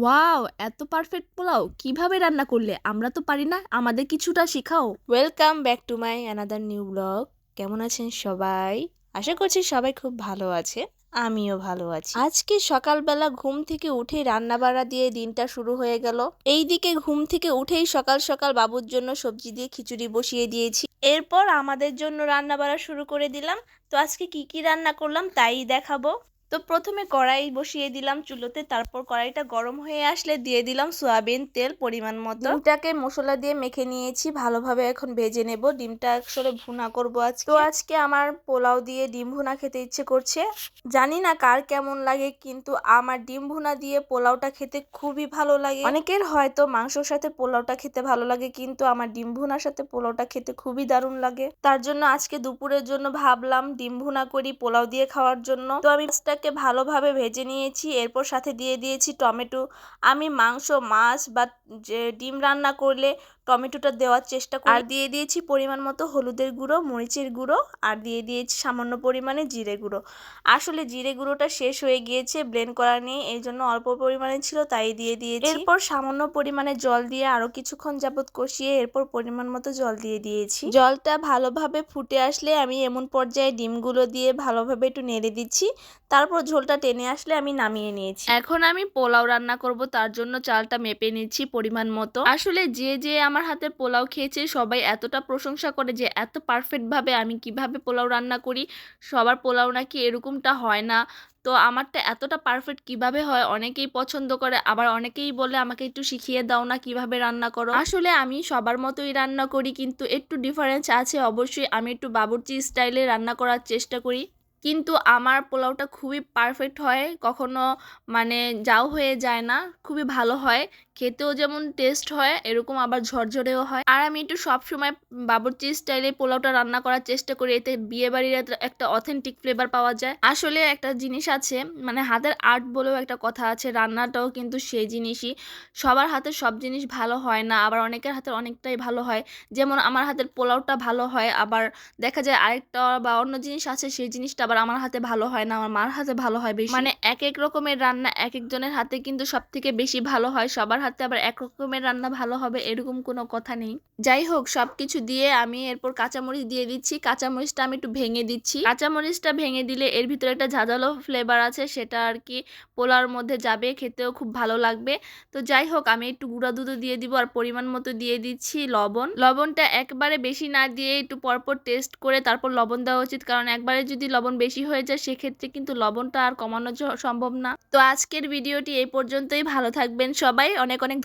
Wow, এত perfect pulao কিভাবে রান্না করলে? আমরা তো পারি না, আমাদের কিছুটা শিখাও। Welcome back to my another new blog. কেমন আছেন সবাই? আশা করছি সবাই খুব ভালো আছে। আমিও ভালো আছি। আজকে সকালবেলা ঘুম থেকে উঠে রান্না বাড়া দিয়ে দিনটা শুরু হয়ে গেল। এইদিকে ঘুম থেকে উঠেই সকাল সকাল বাবুর জন্য সবজি দিয়ে খিচুড়ি বসিয়ে দিয়েছি। এরপর আমাদের জন্য রান্না বাড়া শুরু করে দিলাম। তো আজকে কি কি রান্না করলাম তাই দেখাবো। তো প্রথমে কড়াই বসিয়ে দিলাম চুলোতে, তারপর কড়াইটা গরম হয়ে আসলে দিয়ে দিলাম সয়াবিন তেল পরিমাণ মতো। ডিমটাকে মশলা দিয়ে মেখে নিয়েছি, ভালোভাবে এখন ভেজে নেব। ডিমটা আসলে ভুনা করব আজকে। তো আজকে আমার পোলাও দিয়ে ডিম ভুনা খেতে ইচ্ছে করছে। জানি না কার কেমন লাগে, কিন্তু আমার ডিম ভুনা দিয়ে পোলাওটা খেতে খুবই ভালো লাগে। অনেকের হয়তো মাংসর সাথে পোলাওটা খেতে ভালো লাগে, কিন্তু আমার ডিম ভুনার সাথে পোলাওটা খেতে খুবই দারুণ লাগে। তার জন্য আজকে দুপুরের জন্য ভাবলাম ডিম ভুনা করি পোলাও দিয়ে খাওয়ার জন্য। তো আমি মাছটাকে ভালোভাবে ভেজে নিয়েছি, এরপর সাথে দিয়ে দিয়েছি টমেটো। আমি মাংস, মাছ বা ডিম রান্না করলে টমেটোটা দেওয়ার চেষ্টা করি। আর দিয়ে দিয়েছি পরিমাণ মতো হলুদের গুঁড়ো, মরিচের গুঁড়ো, আর দিয়ে দিয়েছি সামান্য পরিমাণে জিরে গুঁড়ো। আসলে জিরে গুঁড়োটা শেষ হয়ে গিয়েছে, ব্লেন্ড করা নেই, এই জন্য অল্প পরিমাণে ছিল তাই দিয়ে দিয়েছি। এরপর সামান্য পরিমাণে জল দিয়ে আরো কিছুক্ষণ যাবত কষিয়ে এরপর পরিমাণ মতো জল দিয়ে দিয়েছি। জলটা ভালোভাবে ফুটে আসলে আমি এমন পর্যায়ে ডিমগুলো দিয়ে ভালোভাবে একটু নেড়ে দিচ্ছি। তারপর ঝোলটা টেনে আসলে আমি নামিয়ে নিয়েছি। এখন আমি পোলাও রান্না করব, তার জন্য চালটা মেপে নিচ্ছি পরিমাণ মতো। আসলে যে আমার হাতের পোলাও খেয়েছে সবাই এতটা প্রশংসা করে যে এত পারফেক্ট ভাবে আমি কিভাবে পোলাও রান্না করি। সবার পোলাও নাকি এরকমটা হয় না। তো আমারটা এতটা পারফেক্ট কিভাবে হয় অনেকেই পছন্দ করে, আবার অনেকেই বলে আমাকে একটু শিখিয়ে দাও না কিভাবে রান্না করো। আসলে আমি সবার মতোই রান্না করি, কিন্তু একটু ডিফারেন্স আছে অবশ্যই। আমি একটু বাবুর্চি স্টাইলে রান্না করার চেষ্টা করি, কিন্তু আমার পোলাওটা খুবই পারফেক্ট হয়, কখনো মানে যাও হয়ে যায় না, খুবই ভালো হয়। খেতেও যেমন টেস্ট হয় এরকম আবার ঝরঝরেও হয়। আর আমি একটু সবসময় বাবুর্চি স্টাইলে পোলাওটা রান্না করার চেষ্টা করি, এতে বিয়ে বাড়ির একটা অথেন্টিক ফ্লেভার পাওয়া যায়। আসলে একটা জিনিস আছে, মানে হাতের আর্ট বলেও একটা কথা আছে, রান্নাটাও কিন্তু সেই জিনিসই। সবার হাতের সব জিনিস ভালো হয় না, আবার অনেকের হাতের অনেকটাই ভালো হয়। যেমন আমার হাতের পোলাওটা ভালো হয়, আবার দেখা যায় আরেকটা বা অন্য জিনিস আছে সেই জিনিসটা আবার আমার হাতে ভালো হয় না, আমার মার হাতে ভালো হয় বেশি। মানে এক এক রকমের রান্না এক একজনের হাতে কিন্তু সব থেকে বেশি ভালো হয়, সবার হাতে আবার এক রকমের রান্না ভালো হবে এরকম কোনো কথা নেই। যাই হোক, সবকিছু দিয়ে আমি এরপর কাঁচামরিচ দিয়ে দিচ্ছি। কাঁচামরিচটা আমি একটু ভেঙে দিচ্ছি। কাঁচামরিচটা ভেঙে দিলে এর ভিতরে একটা ঝাঁঝালো ফ্লেভার আছে, সেটা আর কি পোলাওর মধ্যে যাবে, খেতেও খুব ভালো লাগবে। তো যাই হোক, আমি একটু গুঁড়া দুধও দিয়ে দিব, আর পরিমাণ মতো দিয়ে দিচ্ছি লবণ। লবণটা একবারে বেশি না দিয়ে একটু পরপর টেস্ট করে তারপর লবণ দেওয়া উচিত, কারণ একবারে যদি লবণ বেশি হয়ে যায় সেক্ষেত্রে কিন্তু লবণটা আর কমানো সম্ভব না। তো আজকের ভিডিওটি এই পর্যন্তই। ভালো থাকবেন সবাই, অনেক অনেক